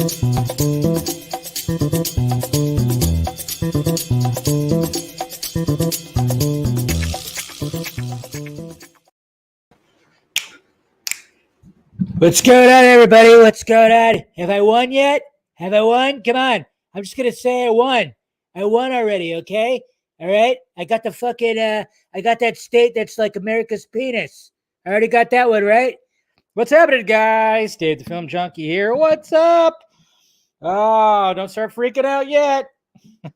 What's going on, everybody? What's going on? Have I won yet? Have I won? Come on. I'm just going to say I won. I won already, okay? All right? I got the fucking, I got that state that's like America's penis. I already got that one, right? What's happening, guys? Dave the Film Junkie here. What's up? Oh, don't start freaking out yet.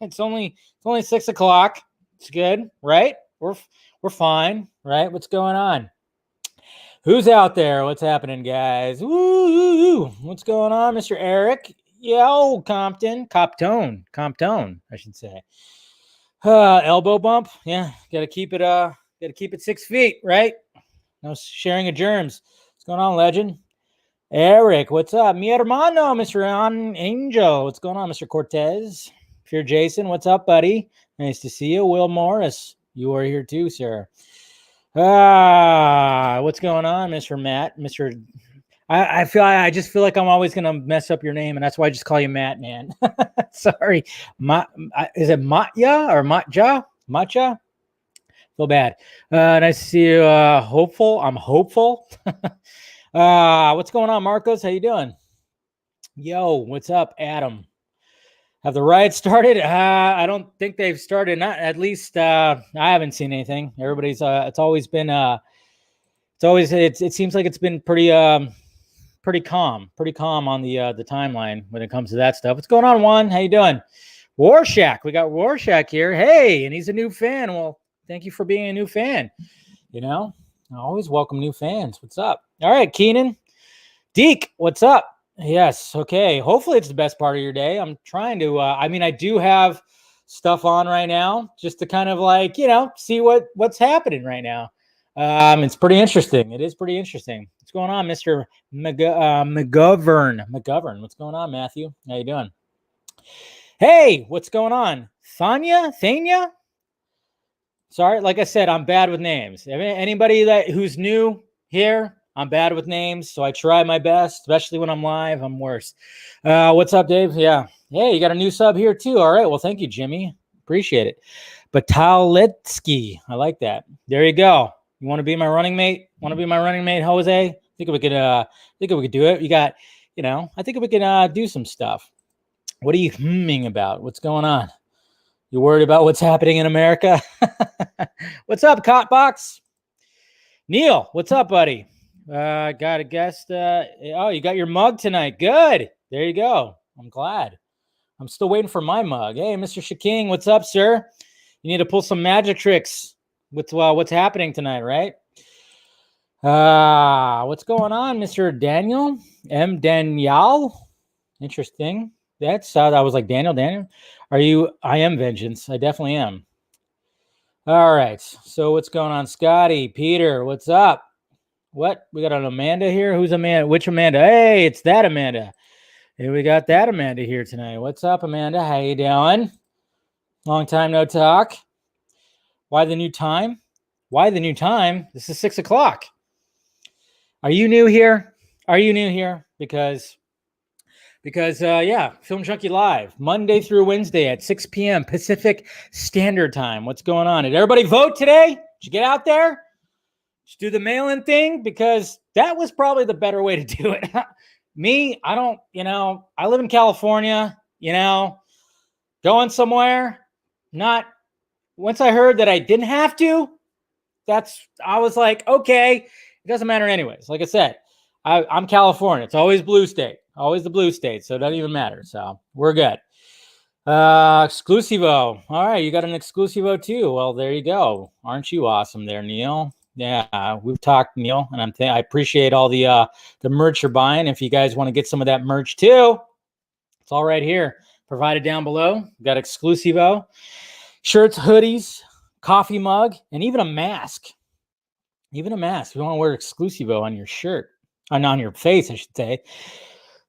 It's only 6 o'clock. It's good, right? We're fine, right? What's going on? Who's out there? What's happening, guys? Woo! What's going on, Mr. Eric? Yo, Compton, I should say. Elbow bump. Yeah, gotta keep it 6 feet, right? No sharing of germs. What's going on, legend? Eric, what's up? Mi hermano, Mr. Angel. What's going on, Mr. Cortez? Fear Jason, what's up, buddy? Nice to see you. Will Morris, you are here too, sir. What's going on, Mr. Matt? I just feel like I'm always gonna mess up your name, and that's why I just call you Matt, man. Sorry. Is it Matja or Matja? Matcha? Feel bad. Nice to see you. Hopeful. I'm hopeful. What's going on, Marcos? How you doing? Yo, what's up, Adam? Have the riots started? I don't think they've started. Not at least. I haven't seen anything. Everybody's. It's always been. It seems like it's been pretty calm on the timeline when it comes to that stuff. What's going on, Juan? How you doing? Warshack. We got Warshack here. Hey, and he's a new fan. Well, thank you for being a new fan. You know, I always welcome new fans. What's up? All right, Keenan. Deke, what's up? Yes. Okay. Hopefully it's the best part of your day. I'm trying to, I do have stuff on right now just to kind of like, see what's happening right now. It's pretty interesting. It is pretty interesting. What's going on, Mr. McGovern? What's going on, Matthew? How you doing? Hey, what's going on? Thania? Sorry. Like I said, I'm bad with names. Anybody who's new here, I'm bad with names, so I try my best, especially when I'm live. I'm worse. What's up, Dave? Yeah. Hey, you got a new sub here, too. All right. Well, thank you, Jimmy. Appreciate it. Bataletsky. I like that. There you go. You want to be my running mate? Jose? I think we could do it. You got, I think we can do some stuff. What are you humming about? What's going on? You worried about what's happening in America? What's up, Cotbox? Neil, what's up, buddy? Got a guest. You got your mug tonight. Good. There you go. I'm glad. I'm still waiting for my mug. Hey, Mr. Shaking, what's up, sir? You need to pull some magic tricks with what's happening tonight, right? What's going on, Mr. Daniel? M. Daniel? Interesting. That was like Daniel. Are you? I am Vengeance. I definitely am. All right. So what's going on, Scotty? Peter, what's up? What? We got an Amanda here? Who's Amanda? Which Amanda? Hey, it's that Amanda. Hey, we got that Amanda here tonight. What's up, Amanda? How you doing? Long time no talk. Why the new time? This is 6 o'clock. Are you new here? Because Film Junkie Live, Monday through Wednesday at 6 p.m. Pacific Standard Time. What's going on? Did everybody vote today? Did you get out there? Just do the mail-in thing, because that was probably the better way to do it. Me, I don't, I live in California, going somewhere. Once I heard that I didn't have to, I was like, okay, it doesn't matter anyways. Like I said, I'm California. It's always blue state, always the blue state. So it doesn't even matter. So we're good. Exclusivo. All right. You got an exclusivo too. Well, there you go. Aren't you awesome there, Neil? Yeah, we've talked, Neil, and I appreciate all the merch you're buying. If you guys want to get some of that merch too, it's all right here, provided down below. We've got exclusivo shirts, hoodies, coffee mug, and even a mask. If you want to wear exclusivo on your shirt, on your face, I should say.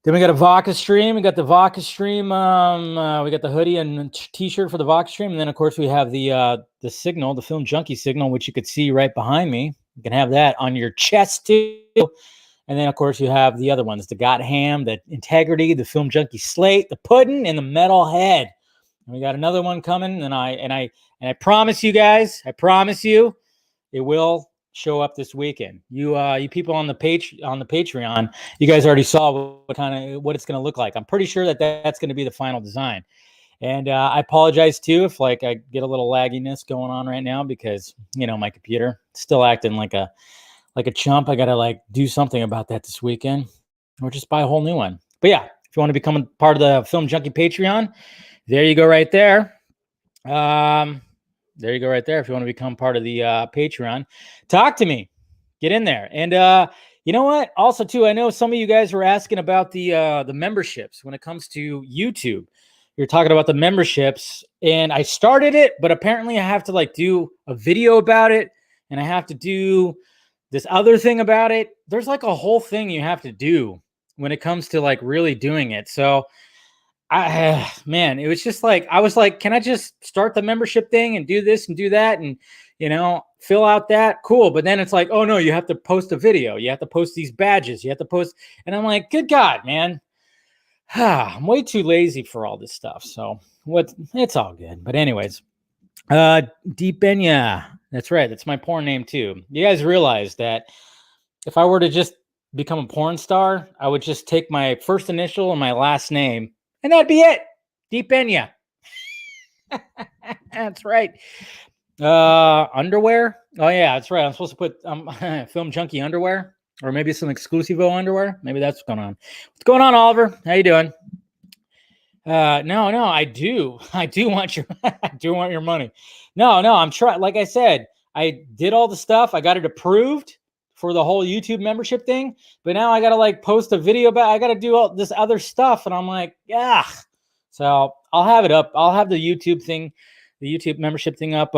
Then we got a Vodka Stream. We got the Vodka Stream. We got the hoodie and t-shirt for the Vodka Stream. And then, of course, we have the signal, the Film Junkie signal, which you could see right behind me. You can have that on your chest, too. And then, of course, you have the other ones, the Got Ham, the Integrity, the Film Junkie Slate, the Puddin', and the Metal Head. And we got another one coming, and I promise you guys, it will show up this weekend. You people on the Patreon, you guys already saw what it's going to look like. I'm pretty sure that's going to be the final design. And I apologize too if I get a little lagginess going on right now because my computer still acting like a chump. I gotta do something about that this weekend, or just buy a whole new one. But yeah, if you want to become a part of the Film Junkie Patreon, there you go right there. There you go right there. If you want to become part of the Patreon, talk to me. Get in there. And you know what? Also, too, I know some of you guys were asking about the memberships when it comes to YouTube. You're talking about the memberships, and I started it, but apparently I have to do a video about it, and I have to do this other thing about it. There's a whole thing you have to do when it comes to really doing it. So man, it was just I was can I just start the membership thing and do this and do that and fill out that? Cool. But then it's oh no, you have to post a video. You have to post these badges. You have to post. And I'm like, good God, man. I'm way too lazy for all this stuff. So it's all good. But anyways, Deep Enya. That's right. That's my porn name too. You guys realize that if I were to just become a porn star, I would just take my first initial and my last name, and that'd be it. Deep Enya. That's right. Underwear. Oh yeah, that's right. I'm supposed to put Film Junkie underwear. Or maybe some Exclusivo underwear. Maybe that's what's going on. What's going on, Oliver? How you doing? No, I do want your money. No, I'm trying. Like I said, I did all the stuff. I got it approved for the whole YouTube membership thing. But now I got to post a video about. I got to do all this other stuff, and I'm like, yeah. So I'll have it up. I'll have the YouTube thing, the YouTube membership thing up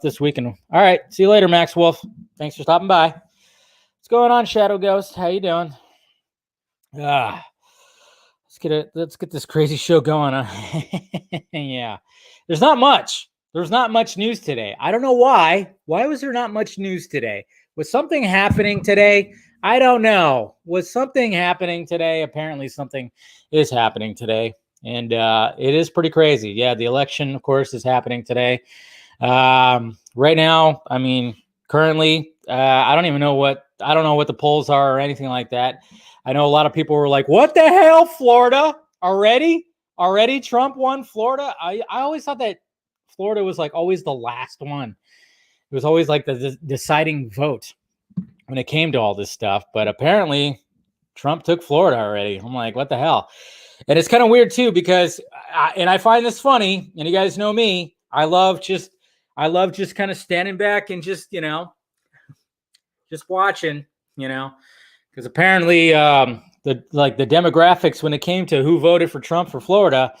this weekend. All right. See you later, Max Wolf. Thanks for stopping by. What's going on, Shadow Ghost? How you doing? Let's get this crazy show going. Yeah. There's not much news today. I don't know why. Why was there not much news today? Was something happening today? I don't know. Was something happening today? Apparently something is happening today. And it is pretty crazy. Yeah, the election, of course, is happening today. Right now, I mean, currently, I don't know what the polls are or anything like that. I know a lot of people were like, what the hell, Florida? Already Trump won Florida? I always thought that Florida was always the last one. It was always the deciding vote when it came to all this stuff. But apparently Trump took Florida already. I'm like, what the hell? And it's kind of weird too, because I find this funny, and you guys know me. I love just kind of standing back and just watching, because apparently the demographics when it came to who voted for Trump for Florida,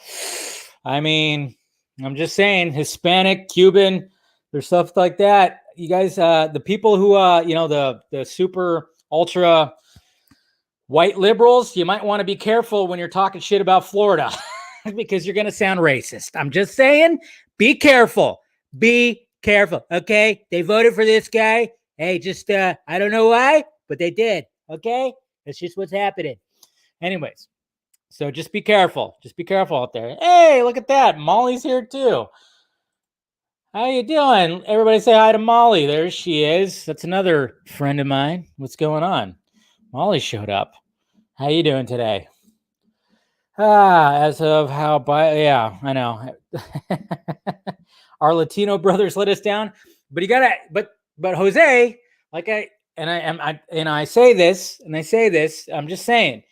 I mean, I'm just saying, Hispanic, Cuban, there's stuff like that. You guys, the people who the super ultra white liberals, you might want to be careful when you're talking shit about Florida because you're going to sound racist. I'm just saying, be careful. Be careful. Okay. They voted for this guy. Hey, just, I don't know why, but they did. Okay. That's just what's happening. Anyways. So just be careful. Just be careful out there. Hey, look at that. Molly's here too. How you doing? Everybody say hi to Molly. There she is. That's another friend of mine. What's going on? Molly showed up. How you doing today? As of how yeah, I know. Our Latino brothers let us down. But you gotta but Jose, I say this, I'm just saying,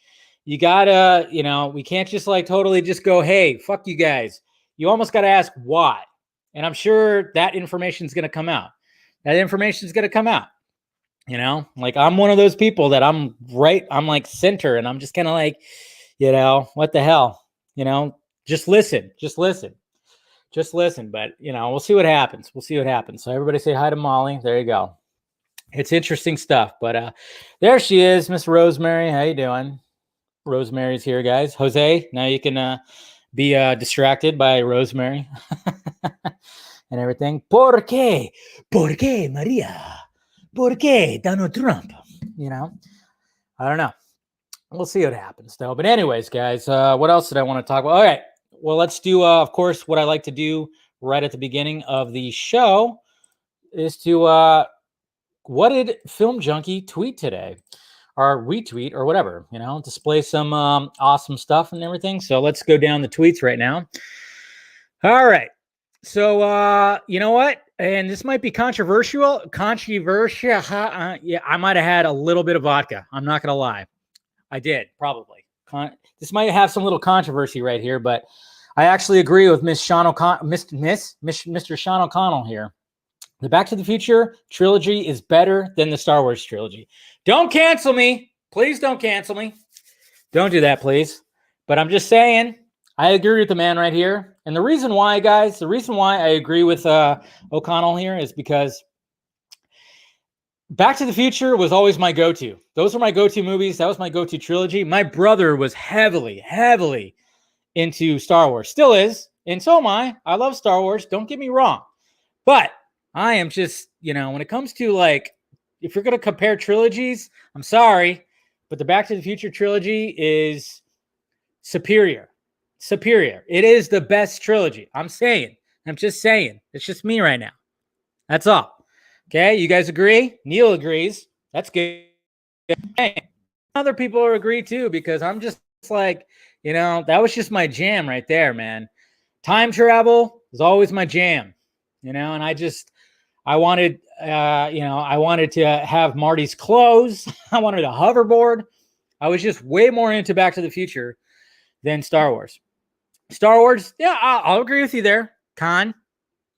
you gotta, we can't just totally just go, hey, fuck you guys. You almost gotta ask why. And I'm sure that information is gonna come out. I'm one of those people that I'm center, and I'm just kind of what the hell, just listen. But we'll see what happens. So everybody say hi to Molly. There you go. It's interesting stuff. But there she is, Miss Rosemary. How you doing? Rosemary's here, guys. Jose, now you can be distracted by Rosemary and everything. ¿Por qué, María? ¿Por qué Donald Trump? I don't know. We'll see what happens, though. But anyways, guys, what else did I want to talk about? All right. Well, let's do, of course, what I like to do right at the beginning of the show is to, what did Film Junkie tweet today? Or retweet or whatever, display some awesome stuff and everything. So let's go down the tweets right now. All right. So, you know what? And this might be controversial. Yeah, I might have had a little bit of vodka. I'm not going to lie. I did, probably. This might have some little controversy right here, but I actually agree with Mr. Sean O'Connell here. The Back to the Future trilogy is better than the Star Wars trilogy. Don't cancel me. Please don't cancel me. Don't do that, please. But I'm just saying, I agree with the man right here. And the reason why, guys, the reason why I agree with O'Connell here is because Back to the Future was always my go-to. Those were my go-to movies. That was my go-to trilogy. My brother was heavily into Star Wars. Still is. And so am I. I love Star Wars. Don't get me wrong. But I am just, when it comes to if you're going to compare trilogies, I'm sorry, but the Back to the Future trilogy is superior. Superior. It is the best trilogy. I'm just saying. It's just me right now. That's all. Okay, you guys agree? Neil agrees. That's good. Other people agree too, because I'm just that was just my jam right there, man. Time travel is always my jam, and I wanted to have Marty's clothes. I wanted a hoverboard. I was just way more into Back to the Future than Star Wars. Star Wars, yeah, I'll agree with you there, Khan.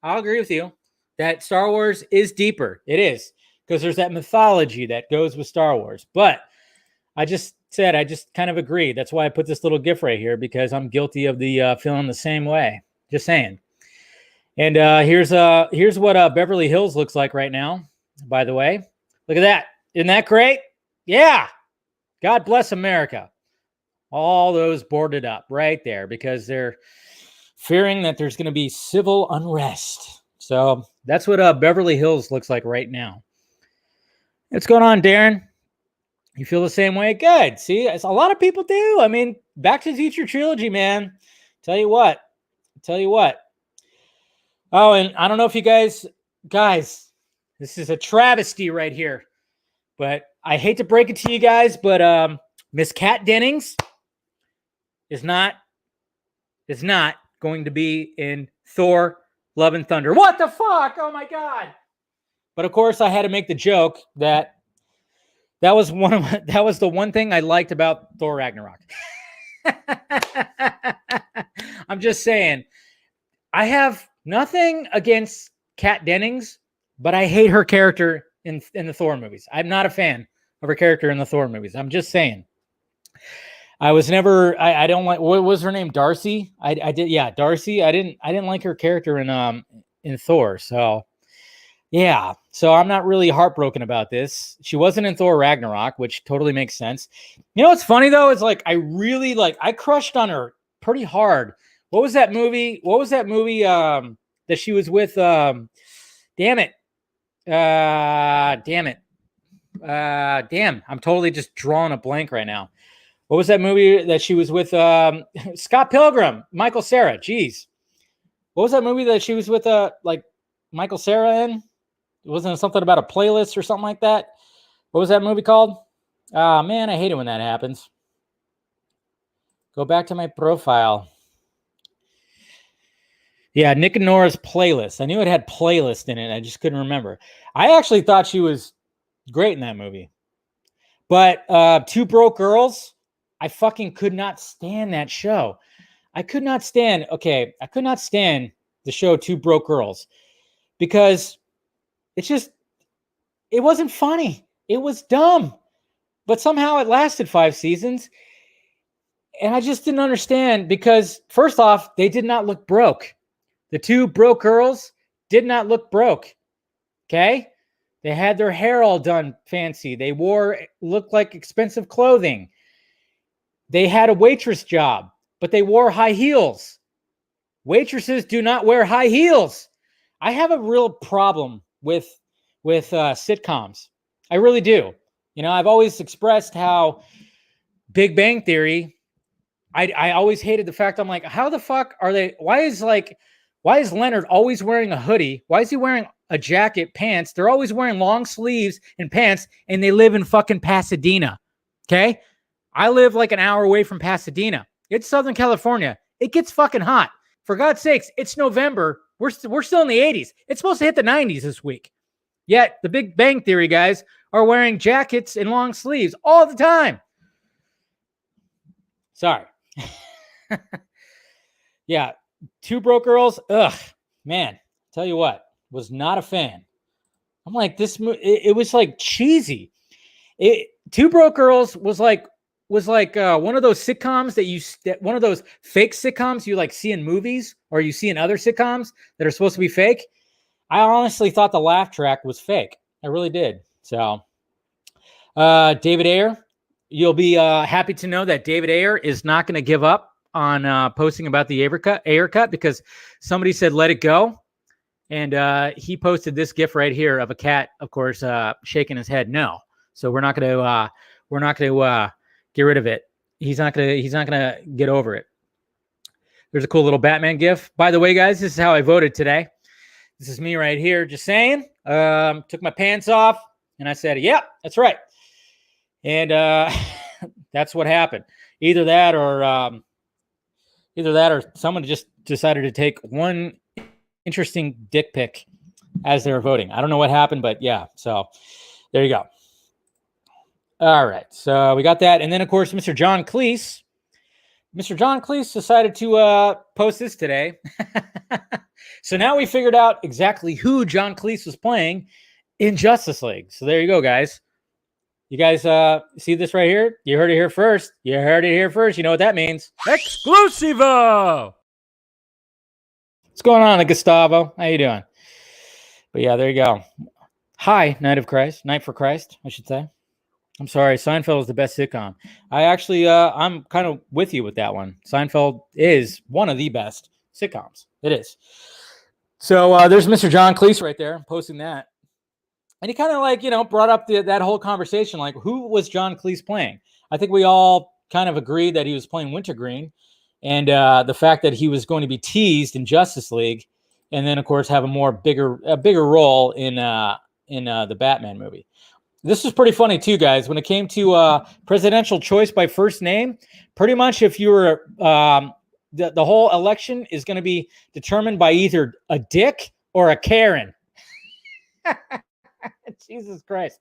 I'll agree with you that Star Wars is deeper. It is, because there's that mythology that goes with Star Wars. But I just kind of agree. That's why I put this little gif right here, because I'm guilty of the feeling the same way. Just saying. And here's what Beverly Hills looks like right now, by the way. Look at that. Isn't that great? Yeah. God bless America. All those boarded up right there because they're fearing that there's going to be civil unrest. So that's what Beverly Hills looks like right now. What's going on, Darren? You feel the same way? Good. See, a lot of people do. I mean, Back to the Future trilogy, man. Tell you what. Oh, and I don't know if you guys, this is a travesty right here. But I hate to break it to you guys, but Miss Kat Dennings is not going to be in Thor: Love and Thunder. What the fuck? Oh my God. But of course, I had to make the joke that was the one thing I liked about Thor Ragnarok. I'm just saying, I have nothing against Kat Dennings, but I hate her character in the Thor movies. I'm not a fan of her character in the Thor movies. I'm just saying. I was never. I don't like. What was her name? Darcy. I did. Yeah, Darcy. I didn't like her character in Thor. So yeah. So I'm not really heartbroken about this. She wasn't in Thor Ragnarok, which totally makes sense. You know what's funny though? It's I crushed on her pretty hard. What was that movie? That she was with? Damn it. I'm totally just drawing a blank right now. What was that movie that she was with? Scott Pilgrim, Michael Cera. Jeez. What was that movie that she was with Michael Cera in? Wasn't it something about a playlist or something like that? What was that movie called? Man, I hate it when that happens. Go back to my profile. Yeah, Nick and Nora's Playlist. I knew it had playlist in it. I just couldn't remember. I actually thought she was great in that movie. But Two Broke Girls, I fucking could not stand that show. I could not stand the show Two Broke Girls because it wasn't funny. It was dumb. But somehow it lasted 5 seasons. And I just didn't understand because, first off, they did not look broke. The two broke girls did not look broke. Okay? They had their hair all done fancy. They looked like expensive clothing. They had a waitress job, but they wore high heels. Waitresses do not wear high heels. I have a real problem with sitcoms. I really do. I've always expressed how Big Bang Theory, I always hated the fact, I'm like, how the fuck are they? Why is Leonard always wearing a hoodie? Why is he wearing a jacket, pants? They're always wearing long sleeves and pants, and they live in fucking Pasadena. Okay. I live like an hour away from Pasadena. It's Southern California. It gets fucking hot. For God's sakes, it's November. We're still in the 80s. It's supposed to hit the 90s this week. Yet the Big Bang Theory guys are wearing jackets and long sleeves all the time. Sorry. Yeah. Two Broke Girls. Ugh, man. Tell you what, was not a fan. I'm like, it was like cheesy. Two Broke Girls was like one of those sitcoms one of those fake sitcoms you like see in movies or you see in other sitcoms that are supposed to be fake. I honestly thought the laugh track was fake. I really did. So, David Ayer, you'll be happy to know that David Ayer is not going to give up on posting about the Ayer cut because somebody said, let it go. And he posted this GIF right here of a cat, of course, shaking his head no. So we're not going to get rid of it. He's not gonna get over it. There's a cool little Batman GIF. By the way, guys, this is how I voted today. This is me right here, just saying. Took my pants off and I said, "Yep, that's right." And that's what happened. Either that or someone just decided to take one interesting dick pic as they were voting. I don't know what happened, but yeah. So there you go. All right, so we got that. And then, of course, Mr. John Cleese decided to post this today. So now we figured out exactly who John Cleese was playing in Justice League. So there you go, guys. You guys see this right here? You heard it here first. You know what that means. Exclusivo! What's going on, Gustavo? How you doing? But yeah, there you go. Hi, Night for Christ, I should say. I'm sorry, Seinfeld is the best sitcom. I'm kind of with you with that one. Seinfeld is one of the best sitcoms. It is. So there's Mr. John Cleese right there posting that. And he kind of brought up that whole conversation, like who was John Cleese playing? I think we all kind of agreed that he was playing Wintergreen and the fact that he was going to be teased in Justice League and then, of course, have a bigger role in the Batman movie. This was pretty funny too, guys. When it came to presidential choice by first name, pretty much if you were the whole election is going to be determined by either a Dick or a Karen. Jesus Christ.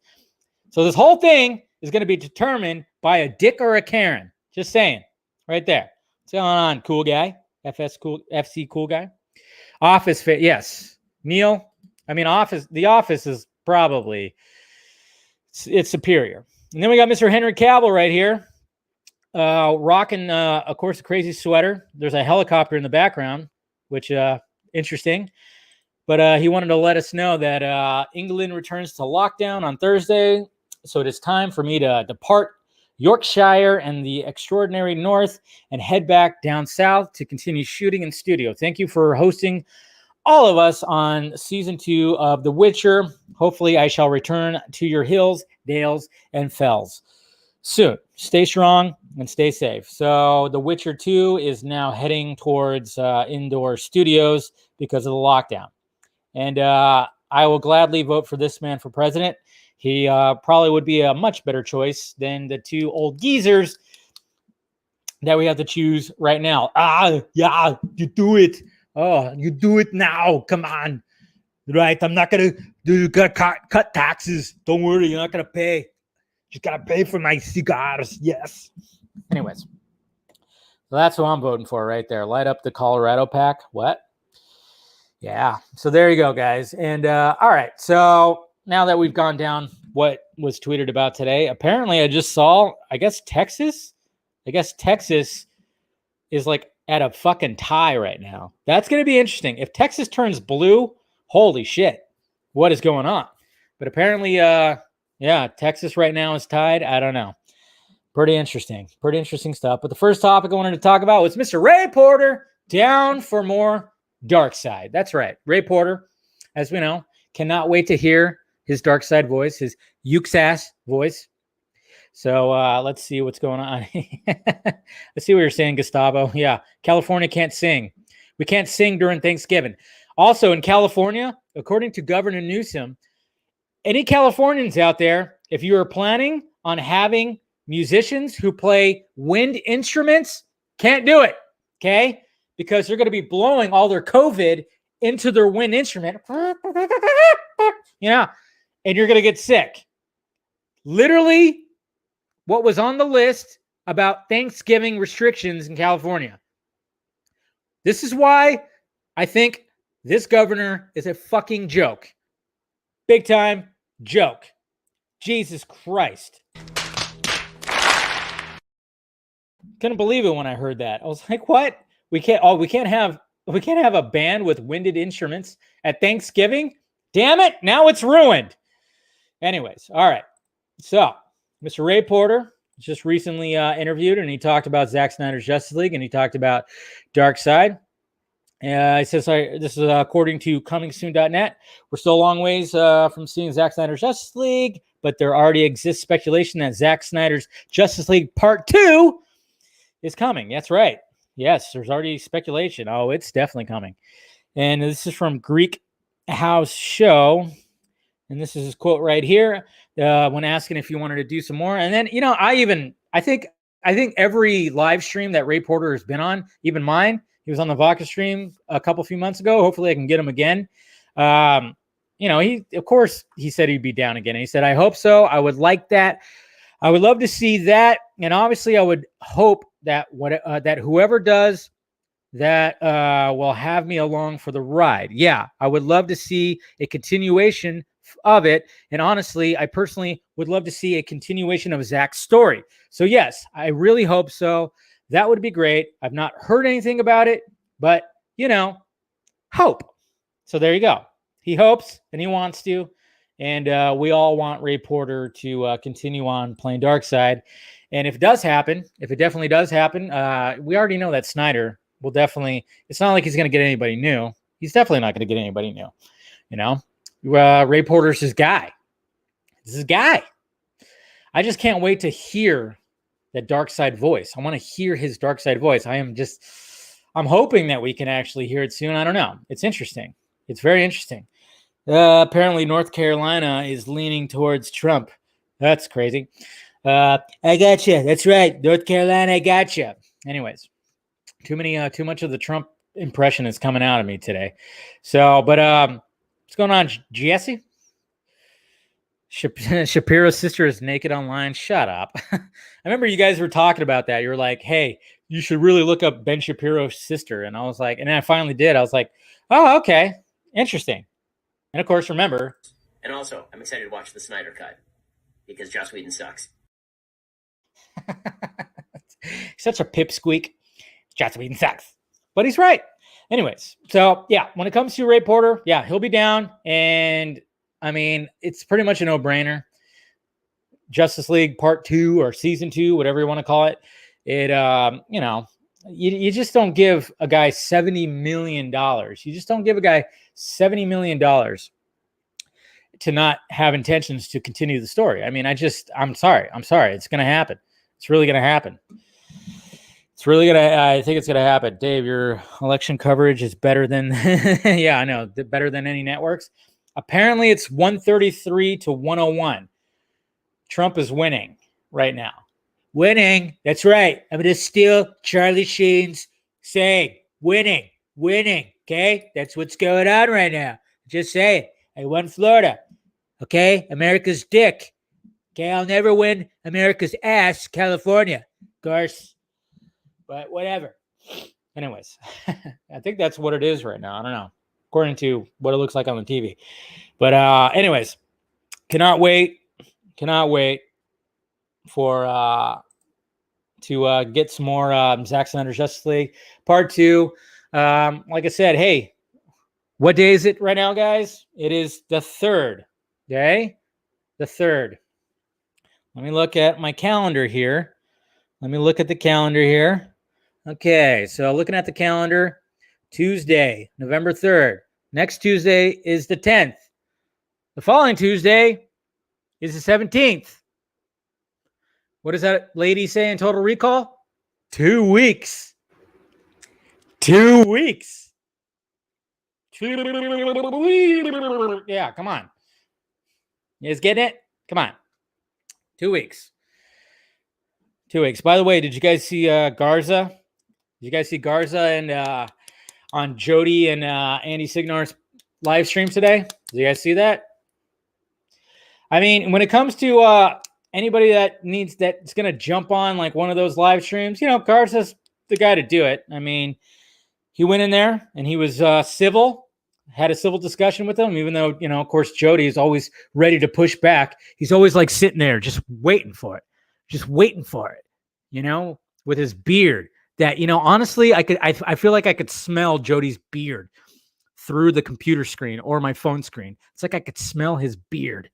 So this whole thing is going to be determined by a Dick or a Karen. Just saying. Right there. What's going on, cool guy? FC cool guy. Office fit. Yes. Neil. I mean, The Office is probably it's superior. And then we got Mr. Henry Cavill right here, rocking, of course, a crazy sweater. There's a helicopter in the background, which interesting. But he wanted to let us know that England returns to lockdown on Thursday. So it is time for me to depart Yorkshire and the extraordinary north and head back down south to continue shooting in studio. Thank you for hosting all of us on season 2 of The Witcher. Hopefully I shall return to your hills, dales, and fells soon. Stay strong and stay safe. So The Witcher 2 is now heading towards indoor studios because of the lockdown. And I will gladly vote for this man for president. He probably would be a much better choice than the two old geezers that we have to choose right now. Yeah, you do it. Oh, you do it now. Come on. Right. I'm not going to cut taxes. Don't worry. You're not going to pay. Just got to pay for my cigars. Yes. Anyways. So that's what I'm voting for right there. Light up the Colorado pack. What? Yeah. So there you go, guys. And all right. So now that we've gone down what was tweeted about today, apparently I just saw, I guess Texas is like at a fucking tie right now. That's going to be interesting. If Texas turns blue, holy shit, what is going on? But apparently, Texas right now is tied. I don't know. Pretty interesting stuff. But the first topic I wanted to talk about was Mr. Ray Porter down for more Darkseid. That's right. Ray Porter, as we know, cannot wait to hear his Darkseid voice, his Yuke's ass voice. So let's see what's going on. Let's see what you're saying, Gustavo. Yeah, California can't sing. We can't sing during Thanksgiving. Also in California, according to Governor Newsom, any Californians out there, if you are planning on having musicians who play wind instruments, can't do it, okay? Because they're going to be blowing all their COVID into their wind instrument. Yeah, and you're going to get sick. Literally, what was on the list about Thanksgiving restrictions in California. This is why I think this governor is a fucking joke. Big time joke. Jesus Christ. Couldn't believe it when I heard that. I was like, what? We can't have a band with winded instruments at Thanksgiving? Damn it, now it's ruined. Anyways, all right. So, Mr. Ray Porter was just recently interviewed, and he talked about Zack Snyder's Justice League, and he talked about Darkseid. He says, this is according to comingsoon.net. We're still a long ways from seeing Zack Snyder's Justice League, but there already exists speculation that Zack Snyder's Justice League Part 2 is coming. That's right. Yes, there's already speculation. Oh, it's definitely coming. And this is from Greek House Show. And this is his quote right here when asking if you wanted to do some more. And then, I think every live stream that Ray Porter has been on, even mine, he was on the Vodka stream a few months ago. Hopefully I can get him again. He said he'd be down again. And he said, I hope so. I would like that. I would love to see that. And obviously I would hope that that whoever does that will have me along for the ride. Yeah, I would love to see a continuation of it. And honestly, I personally would love to see a continuation of Zack's story. So yes, I really hope so. That would be great. I've not heard anything about it, but hope. So there you go. He hopes and he wants to. And we all want Ray Porter to continue on playing Darkseid. And if it definitely does happen, we already know that Snyder will definitely, it's not like he's going to get anybody new. He's definitely not going to get anybody new. Ray Porter's his guy. This is his guy. I just can't wait to hear that Darkseid voice. I want to hear his Darkseid voice. I'm hoping that we can actually hear it soon. I don't know. It's interesting. It's very interesting. Apparently North Carolina is leaning towards Trump. That's crazy. I gotcha. That's right. North Carolina, I gotcha. Anyways, too much of the Trump impression is coming out of me today. So, but what's going on, Jesse? Shapiro's sister is naked online. Shut up. I remember you guys were talking about that. You were like, hey, you should really look up Ben Shapiro's sister. And I was like, and I finally did. I was like, oh, okay. Interesting. And of course, remember. And also, I'm excited to watch the Snyder Cut because Joss Whedon sucks. Such a pipsqueak. Joss Whedon sucks. But he's right. Anyways, so yeah, when it comes to Ray Porter, yeah, he'll be down. And it's pretty much a no-brainer. Justice League Part 2 or Season 2, whatever you want to call it. You just don't give a guy $70 million. You just don't give a guy $70 million to not have intentions to continue the story. I'm sorry. It's going to happen. It's really going to happen. I think it's going to happen. Dave, your election coverage is better than, yeah, I know, better than any networks. Apparently it's 133 to 101. Trump is winning right now. Winning. That's right. I'm going to steal Charlie Sheen's saying. Winning. Okay? That's what's going on right now. Just saying. I won Florida. Okay? America's dick. Okay? I'll never win America's ass, California. Of course. But whatever. Anyways. I think that's what it is right now. I don't know. According to what it looks like on the TV. But anyways. Cannot wait for to get some more Zack Snyder's Justice League Part 2. Like I said, hey, what day is it right now, guys? It is the 3rd. Okay? The 3rd. Let me look at my calendar here. Let me look at the calendar here. Okay, so looking at the calendar, Tuesday, November 3rd. Next Tuesday is the 10th. The following Tuesday is the 17th. What does that lady say in Total Recall? 2 weeks. 2 weeks. Yeah, come on. You guys getting it? Come on. 2 weeks. 2 weeks. By the way, did you guys see Garza? Did you guys see Garza and on Jody and Andy Signar's live stream today? Did you guys see that? I mean, when it comes to anybody that's going to jump on like one of those live streams, Garza's the guy to do it. I mean, he went in there and he was civil, had a civil discussion with them, even though, of course, Jody is always ready to push back. He's always like sitting there just waiting for it, with his beard that, honestly, I feel like I could smell Jody's beard through the computer screen or my phone screen. It's like I could smell his beard.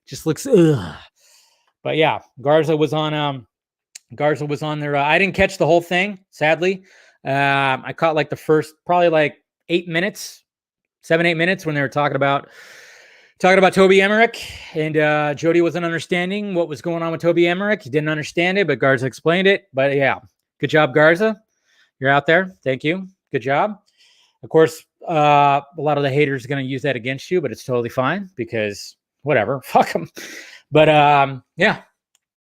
Just looks, ugh. But yeah, Garza was on there. I didn't catch the whole thing, sadly. I caught like the first probably like 8 minutes, 7-8 minutes when they were talking about Toby Emmerich, and Jody wasn't understanding what was going on with Toby Emmerich. He didn't understand it, but Garza explained it. But yeah, good job, Garza. You're out there. Thank you. Good job. Of course, a lot of the haters are going to use that against you, but it's totally fine because whatever, fuck them. But yeah,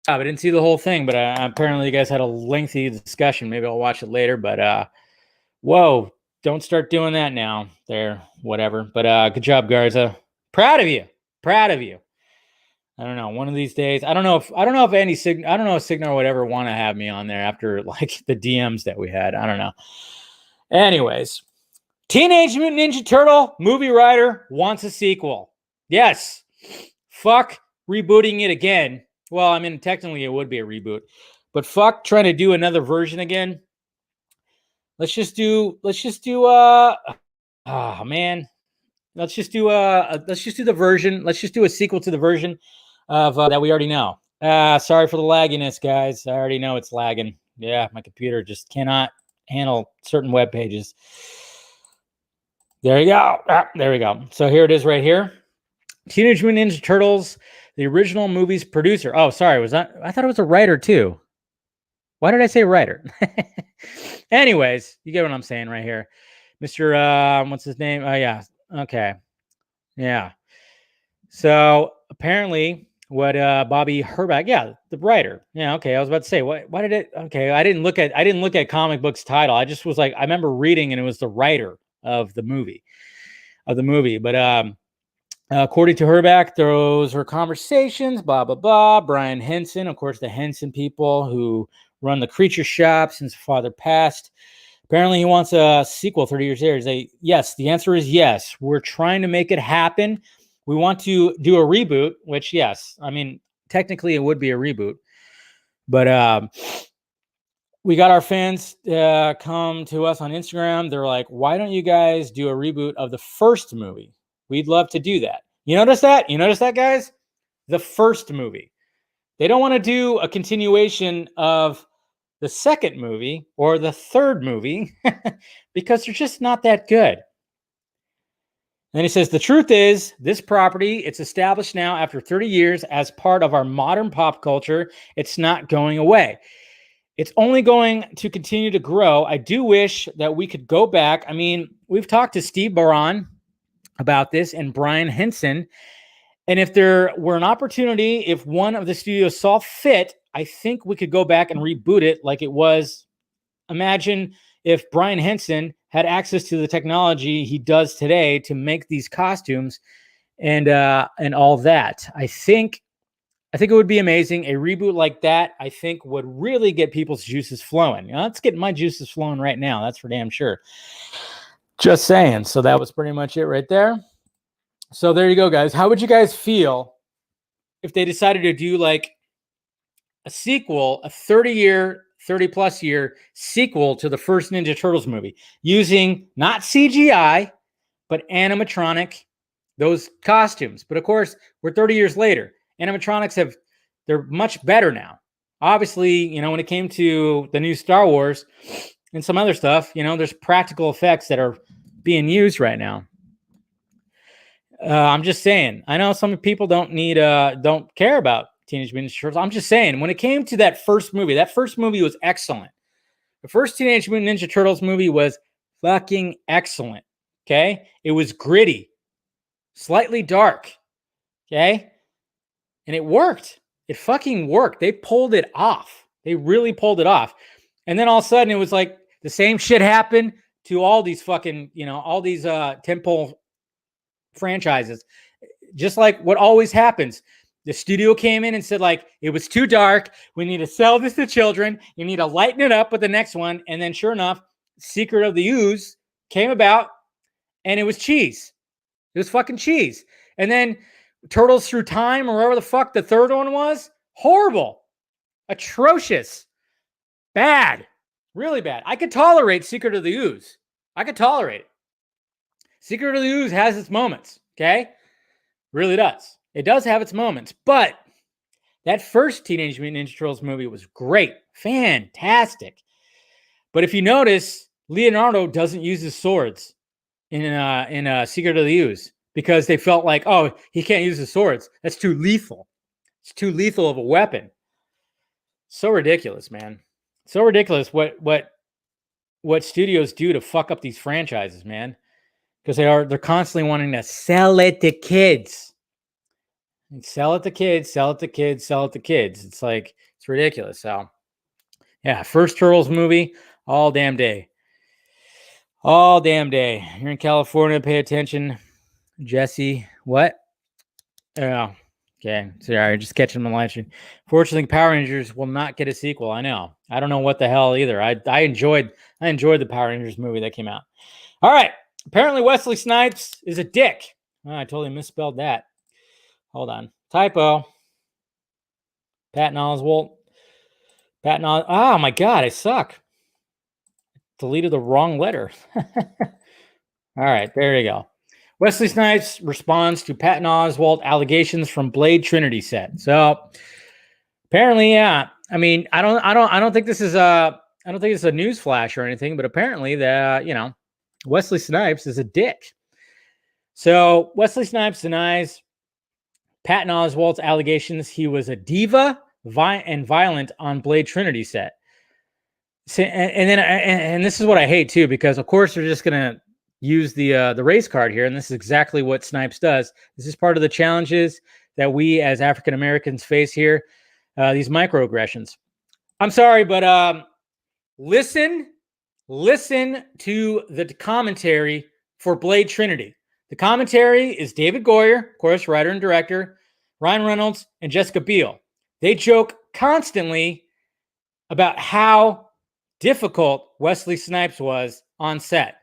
I didn't see the whole thing, but apparently you guys had a lengthy discussion. Maybe I'll watch it later, but whoa, don't start doing that now there, whatever. But good job, Garza. Proud of you. I don't know. One of these days, I don't know if Signar would ever want to have me on there after like the DMs that we had. I don't know. Anyways, Teenage Mutant Ninja Turtle movie writer wants a sequel. Yes. Fuck rebooting it again. Well, I mean, technically it would be a reboot, but fuck trying to do another version again. Let's just do the version. Let's just do a sequel to the version of that we already know. Sorry for the lagginess, guys. I already know it's lagging. Yeah, my computer just cannot handle certain web pages. There you go. There we go. So here it is right here. Teenage Mutant Ninja Turtles, the original movie's producer. Oh, sorry. I thought it was a writer too. Why did I say writer? Anyways, you get what I'm saying right here. Mr. What's his name? Oh, yeah. Okay. Yeah. So apparently what Bobby Herbeck, yeah, the writer. Yeah, okay. I was about to say, why did it? Okay, I didn't look at comic book's title. I just was like, I remember reading and it was the writer of the movie. But according to Herbeck, those were conversations, blah, blah, blah. Brian Henson, of course, the Henson people who run the Creature Shop since father passed. Apparently, he wants a sequel 30 years later. Yes, the answer is yes. We're trying to make it happen. We want to do a reboot, which, yes, I mean, technically it would be a reboot. But we got our fans come to us on Instagram. They're like, why don't you guys do a reboot of the first movie? We'd love to do that. You notice that? You notice that, guys? The first movie. They don't want to do a continuation of the second movie or the third movie because they're just not that good. And he says, the truth is, this property, it's established now after 30 years as part of our modern pop culture. It's not going away. It's only going to continue to grow. I do wish that we could go back. I mean, we've talked to Steve Baran about this and Brian Henson. And if there were an opportunity, if one of the studios saw fit, I think we could go back and reboot it like it was. Imagine if Brian Henson had access to the technology he does today to make these costumes and all that. I think it would be amazing. A reboot like that, I think, would really get people's juices flowing. Let's get my juices flowing right now. That's for damn sure. Just saying. So that was pretty much it right there. So there you go, guys. How would you guys feel if they decided to do like a sequel, a 30-plus year sequel to the first Ninja Turtles movie using not CGI, but animatronic, those costumes. But of course, we're 30 years later. Animatronics they're much better now. Obviously, when it came to the new Star Wars and some other stuff, there's practical effects that are being used right now. I'm just saying, I know some people don't care about Teenage Mutant Ninja Turtles. I'm just saying, when it came to that first movie was excellent. The first Teenage Mutant Ninja Turtles movie was fucking excellent. Okay? It was gritty, slightly dark. Okay? And it worked. It fucking worked. They pulled it off. They really pulled it off. And then all of a sudden, it was like the same shit happened to all these fucking, all these tentpole franchises. Just like what always happens. The studio came in and said, like, it was too dark. We need to sell this to children. You need to lighten it up with the next one. And then sure enough, Secret of the Ooze came about and it was cheese. It was fucking cheese. And then Turtles Through Time, or whatever the fuck the third one was, horrible, atrocious, bad, really bad. I could tolerate Secret of the Ooze. I could tolerate it. Secret of the Ooze has its moments, okay? Really does. It does have its moments, but that first Teenage Mutant Ninja Turtles movie was great, fantastic. But if you notice, Leonardo doesn't use his swords in Secret of the Ooze because they felt like, oh, he can't use his swords. That's too lethal. It's too lethal of a weapon. So ridiculous, man. So ridiculous what studios do to fuck up these franchises, man. Because they're constantly wanting to sell it to kids. And sell it to kids, sell it to kids, sell it to kids. It's like, it's ridiculous. So, yeah, first Turtles movie, all damn day. All damn day. You're in California, pay attention. Jesse, what? Oh, okay. Sorry, just catching my live stream. Fortunately, Power Rangers will not get a sequel. I know. I don't know what the hell either. I enjoyed the Power Rangers movie that came out. All right. Apparently, Wesley Snipes is a dick. Oh, I totally misspelled that. Hold on. Typo. Patton Oswalt. Oh, my God. I suck. Deleted the wrong letter. All right. There you go. Wesley Snipes responds to Patton Oswalt allegations from Blade Trinity set. So apparently, yeah. I mean, I don't think this is a news flash or anything, but apparently Wesley Snipes is a dick. So Wesley Snipes denies Patton Oswalt's allegations he was a diva and violent on Blade Trinity set. And this is what I hate too, because of course they're just gonna use the race card here, and this is exactly what Snipes does. This is part of the challenges that we as African Americans face here. These microaggressions. I'm sorry, but listen to the commentary for Blade Trinity. The commentary is David Goyer, of course, writer and director, Ryan Reynolds, and Jessica Biel. They joke constantly about how difficult Wesley Snipes was on set.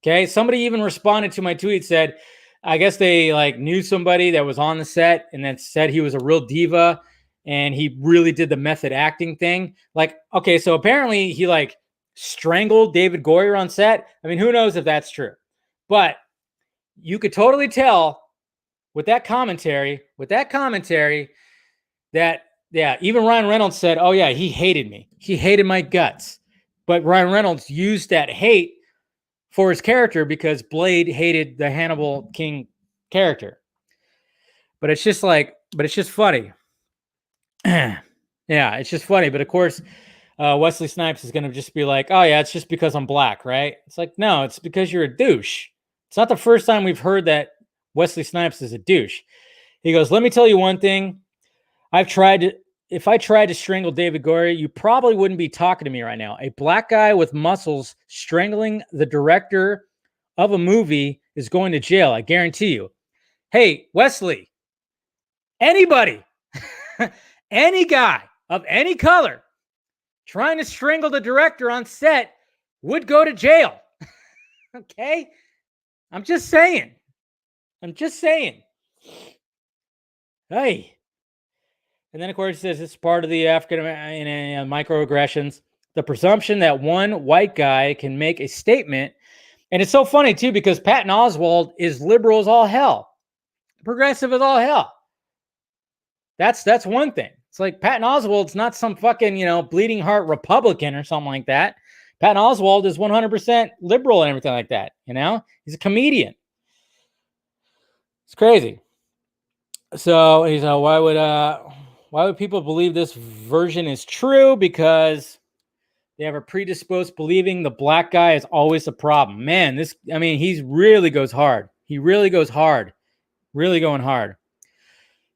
Okay, somebody even responded to my tweet, said, I guess they knew somebody that was on the set and then said he was a real diva and he really did the method acting thing. Okay, so apparently he strangled David Goyer on set. I mean, who knows if that's true? But you could totally tell with that commentary that, yeah, even Ryan Reynolds said, oh yeah, he hated me. He hated my guts. But Ryan Reynolds used that hate for his character because Blade hated the Hannibal King character. But it's just funny. Yeah, it's just funny. But of course, Wesley Snipes is going to just be like, oh yeah, it's just because I'm black, right? It's like, no, it's because you're a douche. It's not the first time we've heard that Wesley Snipes is a douche. He goes, let me tell you one thing. If I tried to strangle David Goyer, you probably wouldn't be talking to me right now. A black guy with muscles strangling the director of a movie is going to jail. I guarantee you. Hey, Wesley, anybody, any guy of any color trying to strangle the director on set would go to jail. Okay? I'm just saying. Hey. And then, of course, it says it's part of the African microaggressions. The presumption that one white guy can make a statement. And it's so funny, too, because Patton Oswalt is liberal as all hell. Progressive as all hell. That's one thing. It's like Patton Oswalt's not some fucking, bleeding heart Republican or something like that. Patton Oswalt is 100% liberal and everything like that. He's a comedian. It's crazy. So he's why Why would people believe this version is true? Because they have a predisposed believing the black guy is always a problem. Man, he really goes hard. He really goes hard. Really going hard.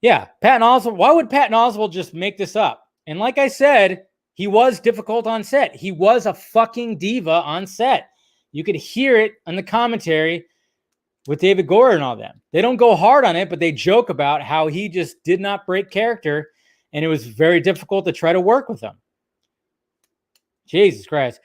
Yeah, Patton Oswalt. Why would Patton Oswalt just make this up? And like I said, he was difficult on set. He was a fucking diva on set. You could hear it on the commentary with David Goyer and all them. They don't go hard on it, but they joke about how he just did not break character, and it was very difficult to try to work with him. Jesus Christ.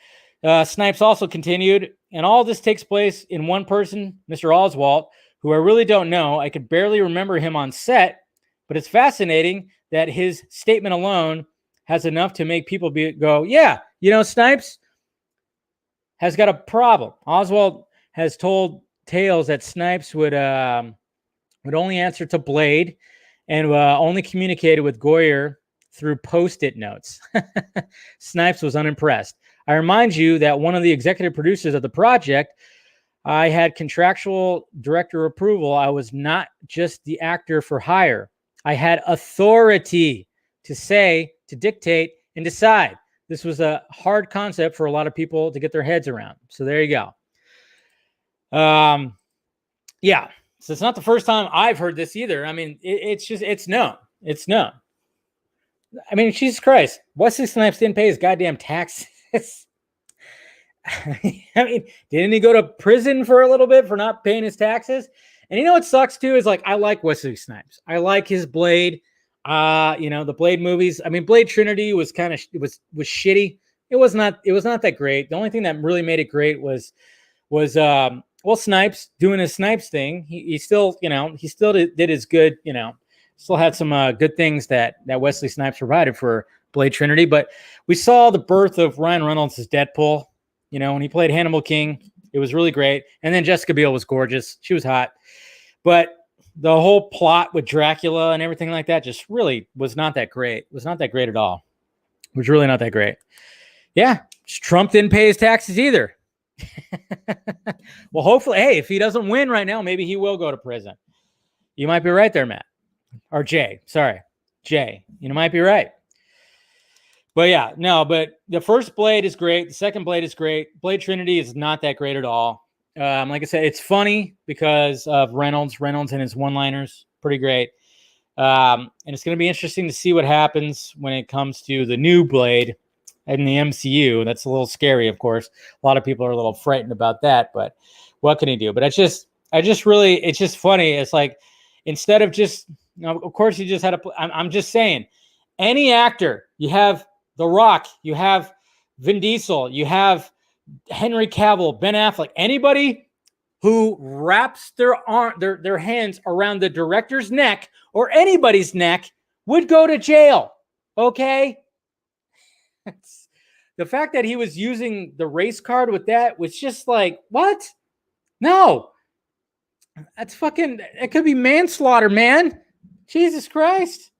Snipes also continued, and all this takes place in one person, Mr. Oswalt, who I really don't know. I could barely remember him on set, but it's fascinating that his statement alone has enough to make people go, yeah, Snipes has got a problem. Oswalt has told tales that Snipes would only answer to Blade and only communicated with Goyer through Post-it notes. Snipes was unimpressed. I remind you that one of the executive producers of the project, I had contractual director approval. I was not just the actor for hire. I had authority to say, to dictate, and decide. This was a hard concept for a lot of people to get their heads around. So there you go. Yeah. So it's not the first time I've heard this either. I mean, it's known. It's known. I mean, Jesus Christ. Wesley Snipes didn't pay his goddamn taxes. I mean, didn't he go to prison for a little bit for not paying his taxes? And you know what sucks too is, like, I like Wesley Snipes. I like his Blade. The Blade movies. I mean, Blade Trinity was kind of was shitty. It was not that great. The only thing that really made it great was Snipes doing his Snipes thing. He still did his good, still had some good things that Wesley Snipes provided for Blade Trinity. But we saw the birth of Ryan Reynolds as Deadpool. When he played Hannibal King, it was really great. And then Jessica Biel was gorgeous. She was hot. But the whole plot with Dracula and everything like that just really was not that great. It was not that great at all. It was really not that great. Yeah, Trump didn't pay his taxes either. Well, hopefully, hey, if he doesn't win right now, maybe he will go to prison. You might be right there, Matt. Or Jay. Sorry. Jay. You might be right. But yeah, no, but the first Blade is great. The second Blade is great. Blade Trinity is not that great at all. Like I said, it's funny because of Reynolds and his one-liners. Pretty great. And it's going to be interesting to see what happens when it comes to the new Blade in the MCU. That's a little scary, of course. A lot of people are a little frightened about that, but what can he do? But it's just funny. It's like, instead of just, of course, you just had to, I'm just saying, any actor, you have The Rock, you have Vin Diesel, you have Henry Cavill, Ben Affleck, anybody who wraps their hands around the director's neck or anybody's neck would go to jail. Okay? The fact that he was using the race card with that was just like, what? No. That's fucking, it could be manslaughter, man. Jesus Christ.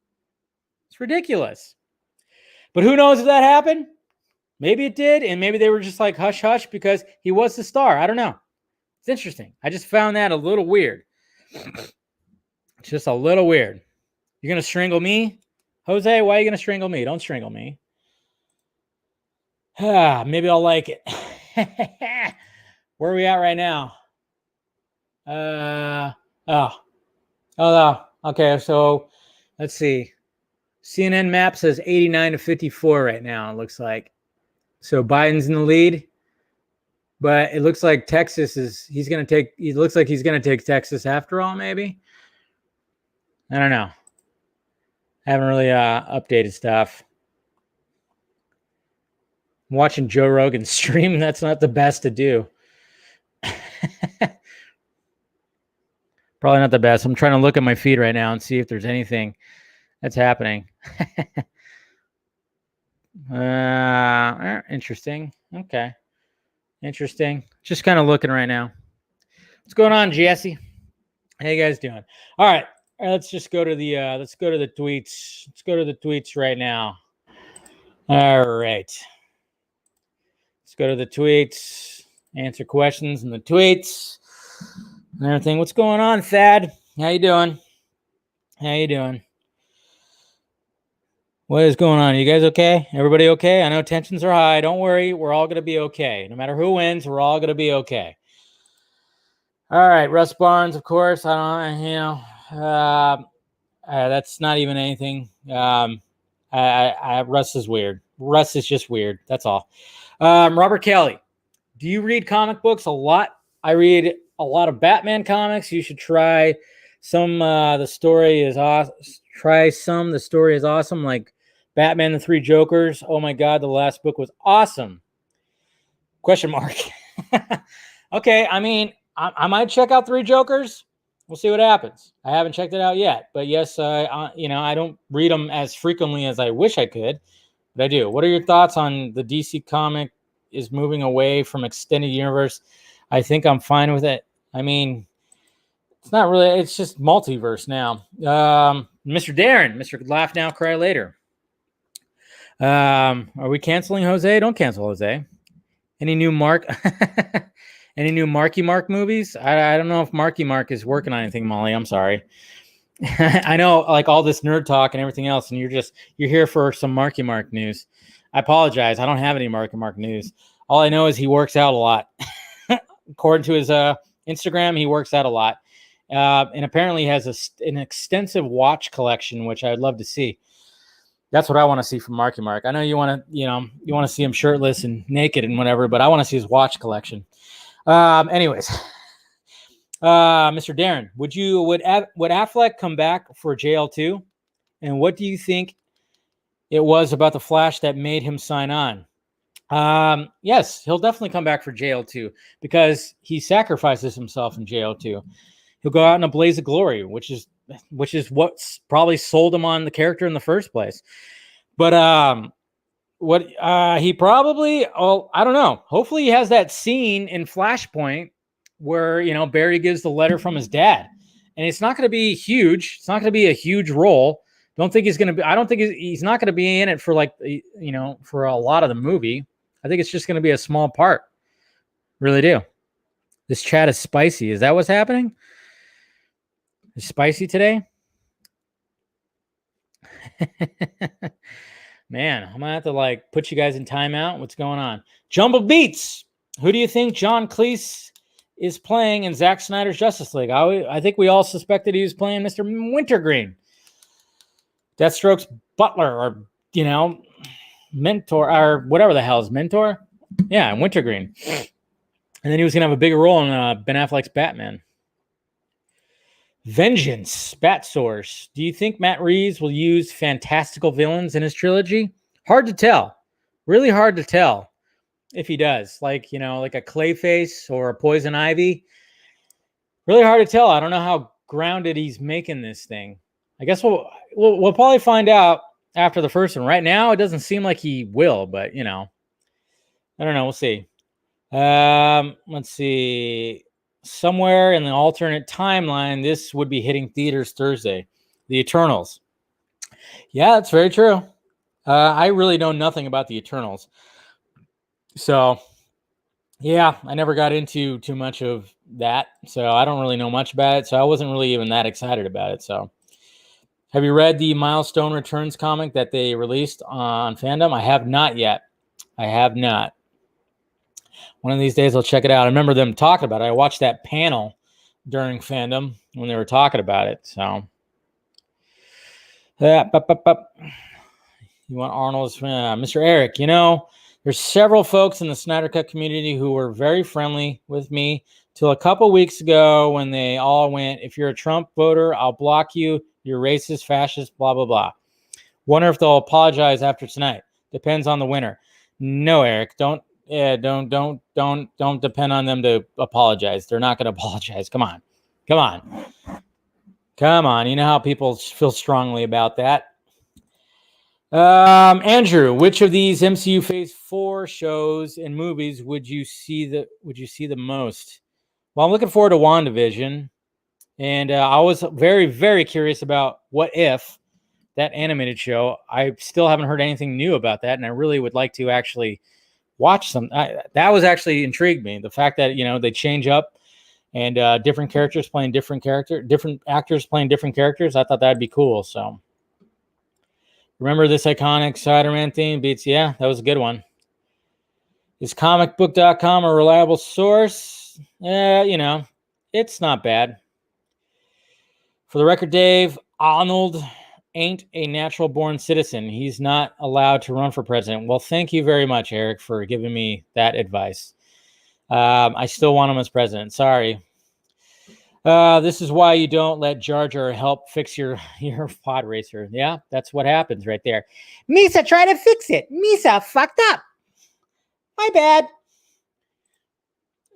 It's ridiculous. But who knows if that happened? Maybe it did, and maybe they were just like hush hush because he was the star. I don't know. It's interesting. I just found that a little weird. It's just a little weird. You're going to strangle me? Jose, why are you going to strangle me? Don't strangle me. Maybe I'll like it. Where are we at right now? Okay, so let's see. CNN map says 89 to 54 right now, it looks like. So Biden's in the lead, but it looks like he looks like he's going to take Texas after all, maybe. I don't know. I haven't really updated stuff. I'm watching Joe Rogan stream. That's not the best to do. Probably not the best. I'm trying to look at my feed right now and see if there's anything that's happening. Interesting. Okay. Interesting. Just kind of looking right now. What's going on, Jesse? How you guys doing? All right. Let's just go to the tweets. Let's go to the tweets right now. All right. Let's go to the tweets. Answer questions in the tweets and everything. What's going on, Thad? How you doing? How you doing? What is going on? You guys okay? Everybody okay? I know tensions are high. Don't worry. We're all going to be okay. No matter who wins, we're all going to be okay. All right. Russ Barnes, of course. I don't, that's not even anything. Russ is weird. Russ is just weird. That's all. Robert Kelly, do you read comic books a lot? I read a lot of Batman comics. You should try some. The story is awesome. Try some. The story is awesome. Like Batman: The Three Jokers. Oh my God, the last book was awesome. Question mark. Okay, I mean, I might check out Three Jokers. We'll see what happens. I haven't checked it out yet, but yes, I don't read them as frequently as I wish I could, but I do. What are your thoughts on the DC comic is moving away from extended universe? I think I'm fine with it. I mean, it's not really. It's just multiverse now. Mr. Darren, Mr. Laugh Now, Cry Later. Are we canceling Jose? Don't cancel Jose. Any new Any new Marky Mark movies? I don't know if Marky Mark is working on anything, Molly. I'm sorry. I know, like all this nerd talk and everything else, and you're here for some Marky Mark news. I apologize. I don't have any Marky Mark news. All I know is he works out a lot. According to his Instagram, he works out a lot, and apparently has an extensive watch collection, which I'd love to see. That's what I want to see from Marky Mark. I know you want to see him shirtless and naked and whatever, but I want to see his watch collection. Anyways, Mr. Darren, would Affleck come back for JL2? And what do you think it was about the Flash that made him sign on? Yes, he'll definitely come back for JL2 because he sacrifices himself in JL2. He'll go out in a blaze of glory, which is what's probably sold him on the character in the first place. But he probably, I don't know. Hopefully he has that scene in Flashpoint where, Barry gives the letter from his dad, and it's not going to be huge. It's not going to be a huge role. I don't think he's not going to be in it for for a lot of the movie. I think it's just going to be a small part. Really do. This chat is spicy. Is that what's happening? Is spicy today? Man, I'm gonna have to put you guys in timeout. What's going on? Jumble Beats. Who do you think John Cleese is playing in Zack Snyder's Justice League? I think we all suspected he was playing Mr. Wintergreen, Deathstroke's butler, or mentor, or whatever the hell is mentor. Yeah, Wintergreen. And then he was gonna have a bigger role in Ben Affleck's Batman. Vengeance, Bat Source. Do you think Matt Reeves will use fantastical villains in his trilogy? Hard to tell. Really hard to tell if he does. Like a Clayface or a Poison Ivy. Really hard to tell. I don't know how grounded he's making this thing. I guess we'll probably find out after the first one. Right now, it doesn't seem like he will, but I don't know. We'll see. Let's see. Somewhere in the alternate timeline, this would be hitting theaters Thursday. The Eternals. Yeah, that's very true. I really know nothing about the Eternals. So, yeah, I never got into too much of that. So I don't really know much about it. So I wasn't really even that excited about it. So have you read the Milestone Returns comic that they released on Fandom? I have not yet. I have not. One of these days I'll check it out. I remember them talking about it. I watched that panel during Fandom when they were talking about it. So, you want Arnold's Mr. Eric? There's several folks in the Snyder Cut community who were very friendly with me till a couple weeks ago when they all went, "If you're a Trump voter, I'll block you. You're racist, fascist, blah blah blah." Wonder if they'll apologize after tonight. Depends on the winner. No, Eric, don't depend on them to apologize. They're not going to apologize. Come on. You know how people feel strongly about that. Andrew, which of these MCU Phase 4 shows and movies would you see the most? Well, I'm looking forward to WandaVision, and I was very, very curious about What If, that animated show. I still haven't heard anything new about that, and I really would like to actually watch some. That was actually intrigued me. The fact that they change up and different characters playing different actors playing different characters. I thought that'd be cool. So Remember this iconic Spider-Man theme? Beats, yeah, that was a good one. Is comicbook.com a reliable source? It's not bad. For the record, Dave, Arnold ain't a natural-born citizen. He's not allowed to run for president. Well, thank you very much, Eric, for giving me that advice. I still want him as president. Sorry. This is why you don't let Jar Jar help fix your pod racer. Yeah, that's what happens right there. Misa tried to fix it. Misa fucked up. My bad.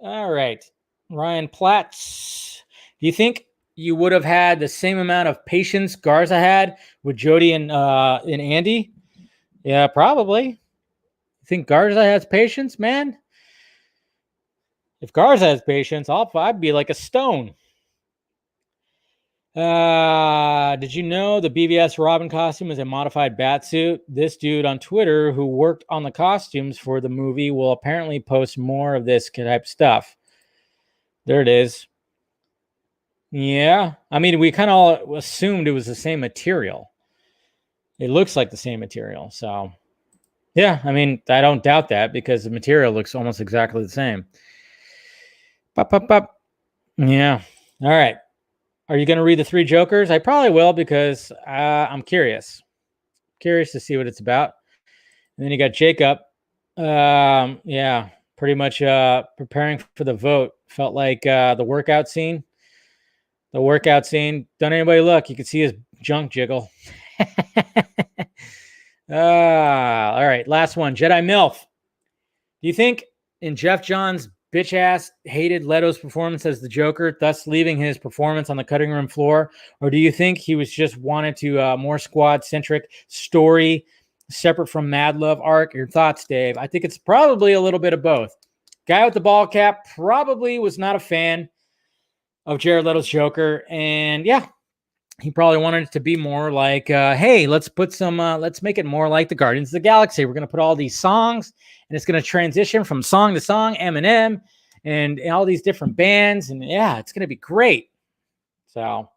All right. Ryan Platts. Do you think you would have had the same amount of patience Garza had with Jody and Andy? Yeah, probably. You think Garza has patience, man? If Garza has patience, I'd be like a stone. Did you know the BVS Robin costume is a modified bat suit? This dude on Twitter who worked on the costumes for the movie will apparently post more of this type stuff. There it is. Yeah. I mean, we kind of all assumed it was the same material. It looks like the same material. So, yeah, I mean, I don't doubt that because the material looks almost exactly the same. Yeah. All right. Are you going to read the Three Jokers? I probably will because I'm curious. Curious to see what it's about. And then you got Jacob. Yeah, pretty much preparing for the vote. Felt like the workout scene. The workout scene. Don't anybody look. You can see his junk jiggle. All right, last one. Jedi MILF. Do you think in Jeff Johns' bitch ass hated Leto's performance as the Joker, thus leaving his performance on the cutting room floor? Or do you think he was just wanted to more squad centric story separate from Mad Love arc? Your thoughts, Dave? I think it's probably a little bit of both. Guy with the ball cap probably was not a fan of Jared Leto's Joker. And yeah, he probably wanted it to be more like, hey, let's make it more like the Guardians of the Galaxy. We're going to put all these songs and it's going to transition from song to song, Eminem and all these different bands. And yeah, it's going to be great. So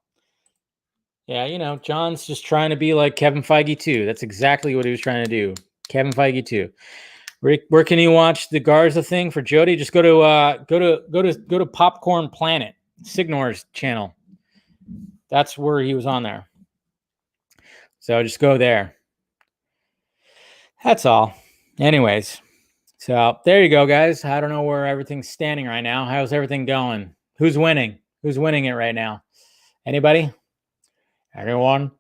yeah, John's just trying to be like Kevin Feige too. That's exactly what he was trying to do. Kevin Feige too. Where can you watch the Garza thing for Jody? Just go to Popcorn Planet, Signor's channel. That's where he was on there. So just go there. That's all. Anyways, so there you go, guys. I don't know where everything's standing right now. How's everything going? Who's winning? Who's winning it right now? Anybody? Anyone?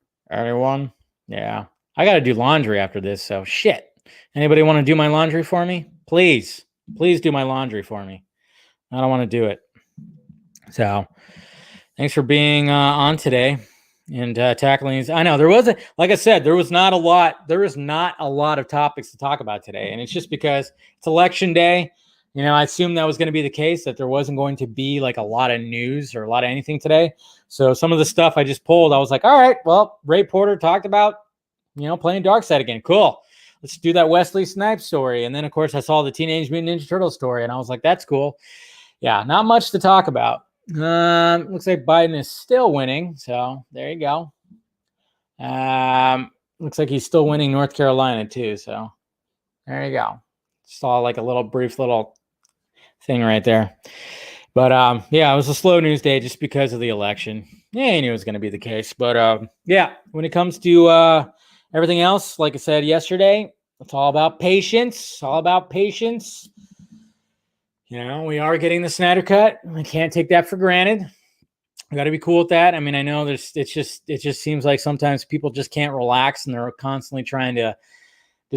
Yeah. I got to do laundry after this, so shit. Anybody want to do my laundry for me? Please do my laundry for me. I don't want to do it. So thanks for being on today and tackling these. I know there wasn't, like I said, there was not a lot of topics to talk about today. And it's just because it's election day. I assumed that was going to be the case, that there wasn't going to be like a lot of news or a lot of anything today. So some of the stuff I just pulled, I was like, all right, well, Ray Porter talked about, playing Darkseid again. Cool. Let's do that Wesley Snipes story. And then, of course, I saw the Teenage Mutant Ninja Turtles story, and I was like, that's cool. Yeah, not much to talk about. Looks like Biden is still winning. So there you go. Looks like he's still winning North Carolina too. So there you go. Saw like a brief little thing right there. But yeah, it was a slow news day just because of the election. Yeah, I knew it was going to be the case. But yeah, when it comes to everything else, like I said yesterday, it's all about patience. We are getting the Snyder Cut. I can't take that for granted. I got to be cool with that. I mean, I know it just seems like sometimes people just can't relax and they're constantly trying to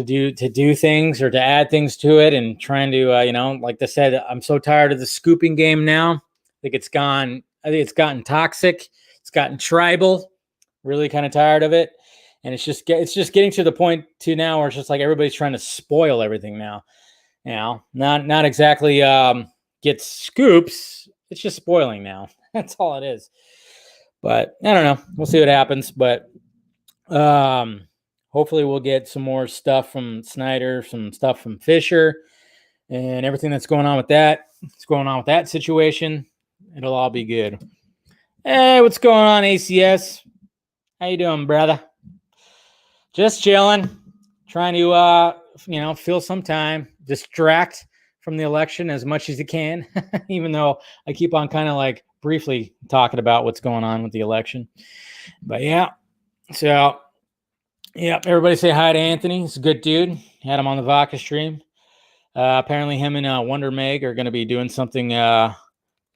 do things or to add things to it and trying to, like I said, I'm so tired of the scooping game now. I think it's gotten toxic. It's gotten tribal. Really kind of tired of it. And it's just getting to the point to now where it's just like everybody's trying to spoil everything now. Not exactly get scoops. It's just spoiling now. That's all it is. But I don't know. We'll see what happens. But hopefully we'll get some more stuff from Snyder, some stuff from Fisher, and everything that's going on with that. What's going on with that situation. It'll all be good. Hey, what's going on, ACS? How you doing, brother? Just chilling, trying to, fill some time, distract from the election as much as you can, even though I keep on kind of like briefly talking about what's going on with the election. But yeah, so yeah, everybody say hi to Anthony. He's a good dude. Had him on the Vodka stream. Apparently him and Wonder Meg are going to be doing something. They're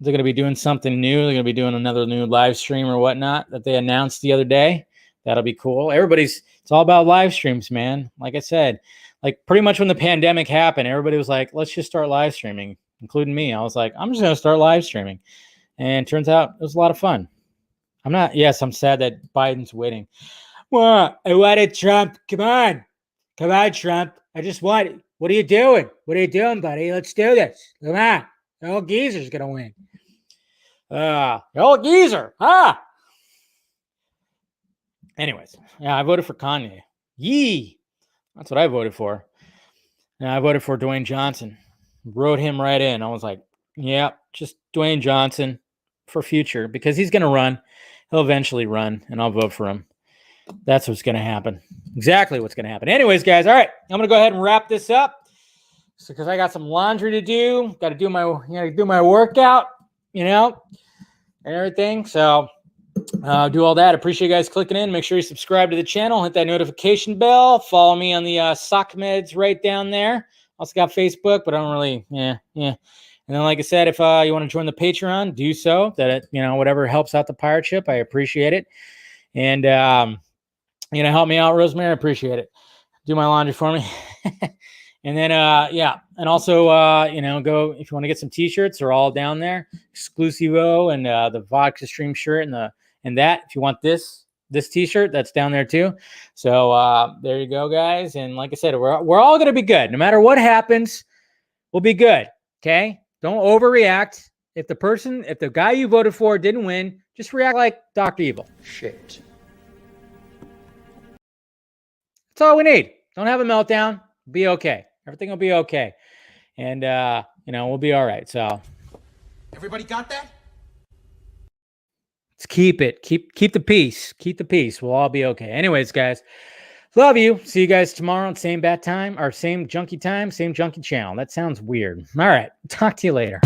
going to be doing something new. They're going to be doing another new live stream or whatnot that they announced the other day. That'll be cool. It's all about live streams, man. Like I said, like pretty much when the pandemic happened, everybody was like, let's just start live streaming, including me. I was like, I'm just going to start live streaming. And it turns out it was a lot of fun. I'm sad that Biden's winning. Well, I wanted Trump. Come on, Trump. I just want it. What are you doing? What are you doing, buddy? Let's do this. Come on. The old geezer's going to win. The old geezer. Anyways, yeah, I voted for Kanye. Yee. That's what I voted for. And I voted for Dwayne Johnson. Wrote him right in. I was like, yeah, just Dwayne Johnson for future because he's going to run. He'll eventually run, and I'll vote for him. That's what's going to happen. Exactly what's going to happen. Anyways, guys, all right, I'm going to go ahead and wrap this up. So, because I got some laundry to do, got to do my workout, and everything. So, do all that. Appreciate you guys clicking in. Make sure you subscribe to the channel. Hit that notification bell. Follow me on the sock meds right down there. Also got Facebook, but I don't really, yeah. And then, like I said, if you want to join the Patreon, do so. That whatever helps out the pirate ship, I appreciate it. And help me out, Rosemary. I appreciate it. Do my laundry for me. And then, and also, go if you want to get some T-shirts. They're all down there. Exclusivo and the Vodka Stream shirt and that. If you want this T-shirt, that's down there too. So there you go, guys. And like I said, we're all gonna be good. No matter what happens, we'll be good. Okay. Don't overreact. If the guy you voted for didn't win, just react like Dr. Evil. Shit. That's all we need. Don't have a meltdown. Be okay. Everything will be okay. And, we'll be all right. So everybody got that? Let's keep it. Keep the peace. Keep the peace. We'll all be okay. Anyways, guys, love you. See you guys tomorrow at same bat time or same junkie time, same junkie channel. That sounds weird. All right. Talk to you later.